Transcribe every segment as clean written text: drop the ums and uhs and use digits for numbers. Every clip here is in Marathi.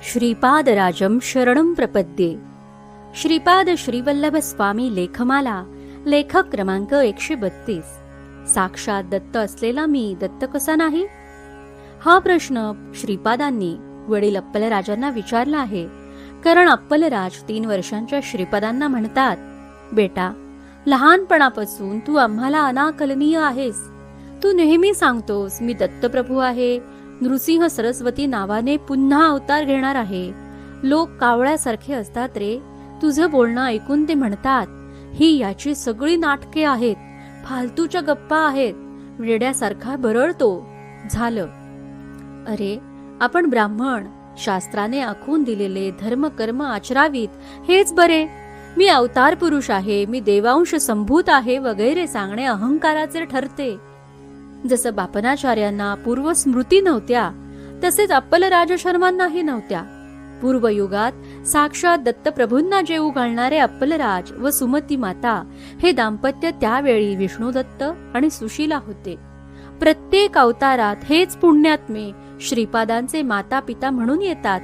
श्रीपादराजं शरणं प्रपद्ये. श्रीपाद श्रीवल्लभ स्वामी लेखमाला, लेखक क्रमांक 132. साक्षात दत्त असलेला मी दत्त कसा नाही? हा प्रश्न श्रीपादांनी वडील अप्पलराजांना विचारला आहे. कारण अप्पलराज 3 वर्षांच्या श्रीपादांना म्हणतात, बेटा, लहानपणापासून तू आम्हाला अनाकलनीय आहेस. तू नेहमी सांगतोस मी दत्तप्रभू आहे, नृसिंह सरस्वती नावाने पुन्हा अवतार घेणार आहे. लोक कावळ्यासारखे असतात रे. तुझं बोलणं ऐकून ते म्हणतात, ही याची सगळी नाटके आहेत, फालतूच्या गप्पा आहेत. वेड्यासारखा बरळतो. झालं. अरे, आपण ब्राह्मण, शास्त्राने आखून दिलेले धर्म कर्म आचरावीत हेच बरे. मी अवतार पुरुष आहे, मी देवांश संभूत आहे वगैरे सांगणे अहंकाराचे ठरते. जसं बापनाचार्यांना पूर्व स्मृती नव्हत्या, तसेच अप्पलराज शर्मांनाही नव्हत्या. पूर्वयुगात साक्षात दत्तप्रभूंना जेऊ घालणारे अप्पलराज व सुमती माता हे दाम्पत्य त्यावेळी विष्णुदत्त आणि सुशीला होते. प्रत्येक अवतारात हेच पुण्यात्मे श्रीपादांचे माता पिता म्हणून येतात.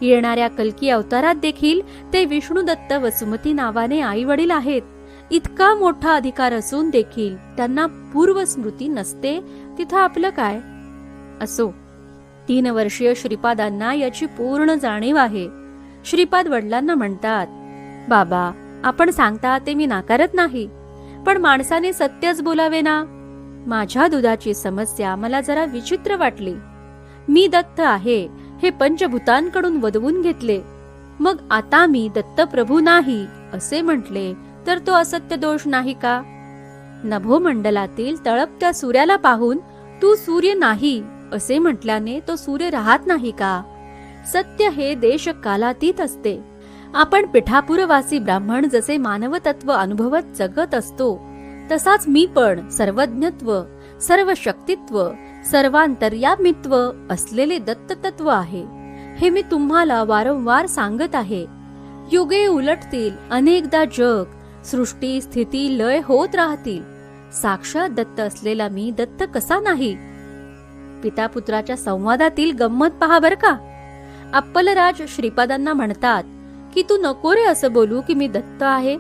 येणाऱ्या कल्की अवतारात देखील ते विष्णुदत्त व सुमती नावाने आई वडील आहेत. इतका मोठा अधिकार असून देखील त्यांना पूर्वस्मृती नसते, तिथं आपलं काय? असो, 3 वर्षीय श्रीपादांना याची पूर्ण जाणीव आहे. श्रीपाद वडिलांना म्हणतात, बाबा, आपण सांगता ते मी नाकारत नाही, पण माणसाने सत्यच बोलावे ना. माझ्या दुधाची समस्या मला जरा विचित्र वाटली. मी दत्त आहे हे पंचभूतांकडून वदवून घेतले, मग आता मी दत्तप्रभू नाही असे म्हटले तर तो असत्य दोष नाही का? नभोमंडलातील तळपत्या सूर्याला पाहून तू सूर्य नाही असे म्हटल्याने तो सूर्य राहत नाही का? सत्य हे देश कालातीत असते. आपण पिठापुरवासी ब्राह्मण जसे मानवतत्व अनुभवत जगत असतो, तसाच मी पण सर्वज्ञत्व, सर्व शक्तित्व, सर्वांतर्यामित्व असलेले दत्ततत्व आहे. हे मी तुम्हाला वारंवार सांगत आहे. युगे उलटतील, अनेकदा जग, सृष्टी, स्थिती, लय होत राहतील. साक्षात दत्त असलेला मी दत्त कसा नाही? पिता पुत्राच्या संवादातील गंमत पहा बर का. अप्पलराज श्रीपादांना म्हणतात की तू नको रे असं बोलू की मी दत्त आहे.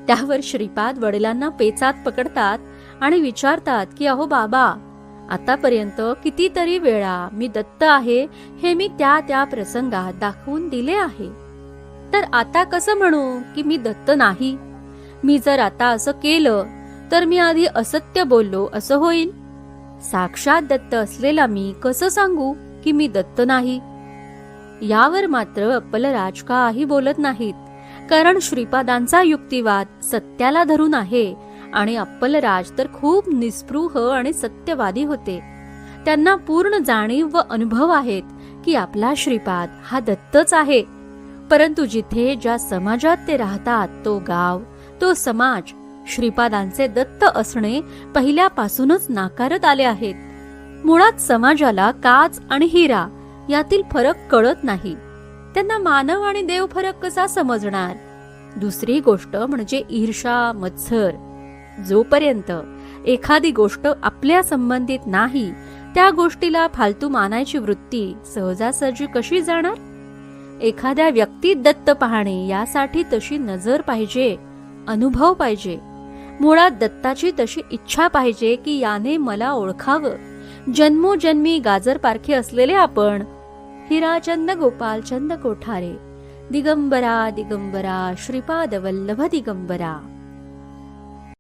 त्यावर श्रीपाद वडिलांना पेचात पकडतात आणि विचारतात की अहो बाबा, आतापर्यंत कितीतरी वेळा मी दत्त आहे हे मी त्या त्या प्रसंगात दाखवून दिले आहे. तर आता कसं म्हणू की मी दत्त नाही? मी जर आता असं केलं तर मी आधी असत्य बोललो असं होईल. साक्षात दत्त असलेला मी कसं सांगू की मी दत्त नाही? यावर मात्र अप्पलराज काही बोलत नाहीत. कारण श्रीपादांचा युक्तिवाद सत्याला धरून आहे आणि अप्पलराज तर खूप निस्पृह आणि सत्यवादी होते. त्यांना पूर्ण जाणीव व अनुभव आहेत की आपला श्रीपाद हा दत्तच आहे. परंतु जिथे ज्या समाजात ते राहतात, तो गाव, तो समाज श्रीपादांचे दत्त असणे पहिल्यापासूनच नाकारत आले आहेत. मुळात समाजाला काच आणि हिरा यातील फरक कळत नाही. त्यांना मानव आणि देव फरक कसा समजणार? दुसरी गोष्ट म्हणजे ईर्षा, मत्सर. जोपर्यंत एखादी गोष्ट आपल्या संबंधित नाही, त्या गोष्टीला फालतू मानायची वृत्ती सहजासहजी कशी जाणार? एखाद्या व्यक्तीत दत्त पाहणे यासाठी तशी नजर पाहिजे, अनुभव पाहिजे. मुळात दत्ताची तशी इच्छा पाहिजे की याने मला ओळखावं. जन्मोजन्मी गाजर पारखे असलेले आपण. हिराचंद गोपाल चंद कोठारे. दिगंबरा दिगंबरा श्रीपाद वल्लभ दिगंबरा.